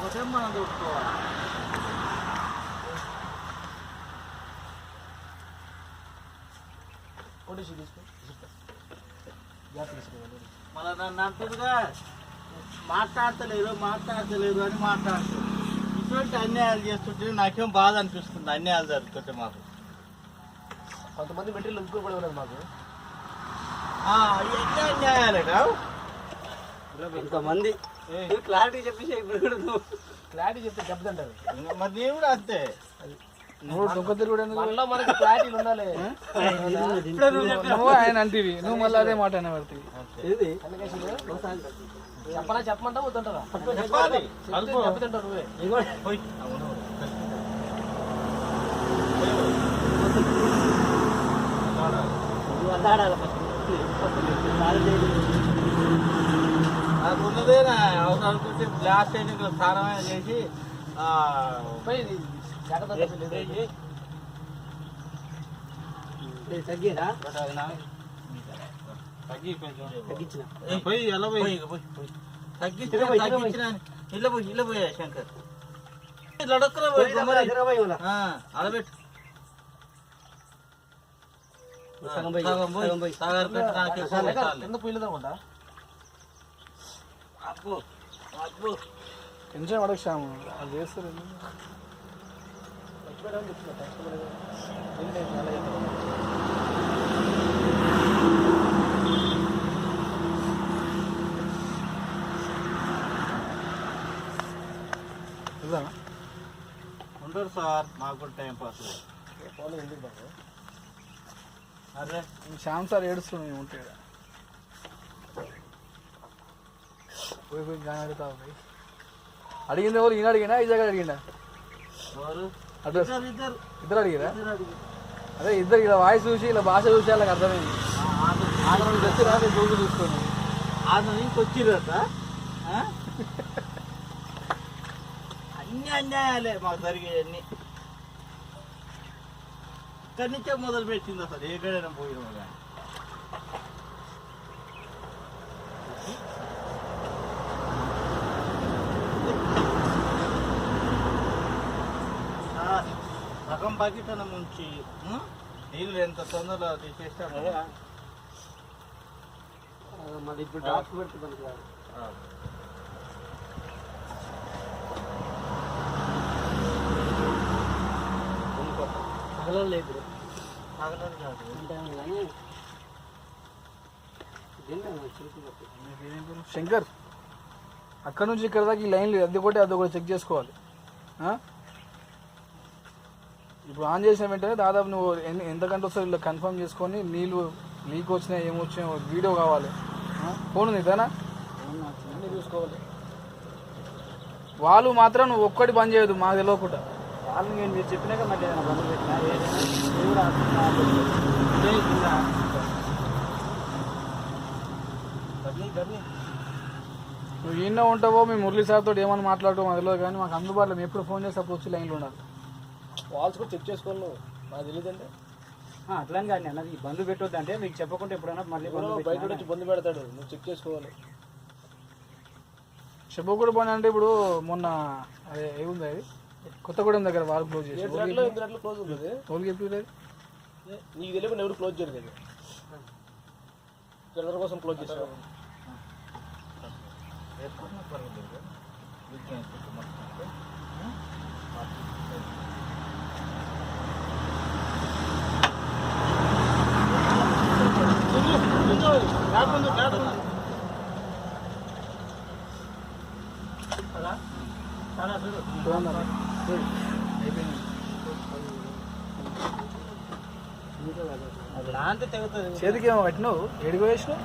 ఒకటే మనం చూసుకోవాలి. మళ్ళీ నన్ను అంటుందిగా మాట్లాడతలేదు అని మాట్లాడుతుంది. ఇటువంటి అన్యాయాలు చేస్తుంటే నాకేం బాధ అనిపిస్తుంది. అన్యాయాలు జరుగుతుంటే మాకు కొంతమంది మెటీరియల్ ఎందుకు మాకు ఎన్ని అన్యాయాలే కావు. ఇంతమంది క్లారిటీ చెప్పేసి ఇప్పుడు కూడా నువ్వు క్లారిటీ చెప్తే దెబ్బతింటారు. మరి నేను కూడా అంతే. మనకి క్లారిటీ ఉండాలి. నువ్వు ఆయన అంటివి, నువ్వు మళ్ళీ అదే మాట అయినా పడుతుంది. చెప్పమంటా వద్దంటారా? చెప్పాలి. దెబ్బతింటారు నువ్వే. అది ఉన్నదేనా అవసరం అనుకుంటే గ్లాస్ ఇంకా సారమైన చేసి తగ్గిరా తగ్గి కొంచెం తగ్గించిన పోయి ఎలా పోయి తగ్గించిన ఇళ్ళ పోయా శంకర్ లడక్కర అలబెట్టు టెన్షన్ పడక్షాము అది చేస్తారు. ఉంటారు సార్, మాకు కూడా టైం పాస్. అరే శ్యామ్ సార్ ఏడుస్తున్నాయి ఉంటాయి పోయి పోయి గాని అడుగుతావు. అడిగింది ఎవరు? ఈయన అడిగినా ఈ జగన్ అడిగిందా? అడ్రస్ ఇద్దరు అడిగిరా? అదే ఇద్దరు ఇలా వాయిస్ చూసి ఇలా భాష చూసి వాళ్ళకి అర్థమైంది. వచ్చి రా నేను రోజు చూసుకోండి. ఆంధ్ర నుంచి వచ్చిరట. అన్ని అన్యాయాలే మాకు జరిగేవన్నీ. ఇక్కడి నుంచే మొదలు పెట్టింది అసలు. ఏ గడైనా పోయినా కానీ సగం బకెట్ల ముంచి నీళ్ళు ఎంత తొందరలో తీసేస్తాను. మళ్ళీ ఇప్పుడు డాక్టర్ పెడుతుంది లేదు శంకర్ అక్కడ నుంచి ఇక్కడ దాకా ఈ లైన్లు అదొకటి చెక్ చేసుకోవాలి. ఇప్పుడు ఆన్ చేసిన వెంటనే దాదాపు నువ్వు ఎంత గంట వస్తుంది ఇలా కన్ఫర్మ్ చేసుకొని నీళ్ళు లీక్ వచ్చినా ఏమొచ్చినా వీడియో కావాలి. ఫోన్ ఉంది ఇదేనా చూసుకోవాలి. వాళ్ళు మాత్రం నువ్వు ఒక్కటి బంద్ చేయదు మాకు తెలియకుండా. వాళ్ళు నేను మీరు చెప్పినాక మళ్ళీ ఏదైనా బంద్ పెట్టినా నువ్వు ఈయన ఉంటావో మీ మురళీ సార్ తోటి ఏమని మాట్లాడటం మాకు తెలియదు, కానీ మాకు అందుబాటులో మేము ఎప్పుడు ఫోన్ చేస్తే అప్పుడు వచ్చి లైన్లో ఉండాలి. వాల్స్ కూడా చెక్ చేసుకోవాలి. నువ్వు నాకు తెలియదంటే అట్లా కానీ అన్నది బంద్ పెట్టొద్దు అంటే మీకు చెప్పకుండా ఎప్పుడైనా మళ్ళీ బయట వచ్చి బంద్ పెడతాడు. నువ్వు చెక్ చేసుకోవాలి. చెప్పకూడదు పని అంటే ఇప్పుడు మొన్న అదే ఏముంది అది కొత్తగూడెం దగ్గర వాళ్ళు క్లోజ్ చేసి క్లోజ్ ఉంటుంది. వాళ్ళు చెప్పలేదు నీకు తెలియకుండా ఎవరు క్లోజ్ చేయరు కదా. చిల్లర కోసం క్లోజ్ చేస్తారు. చేతికి ఏమో కట్టినావు, ఏడికి వేసినావు?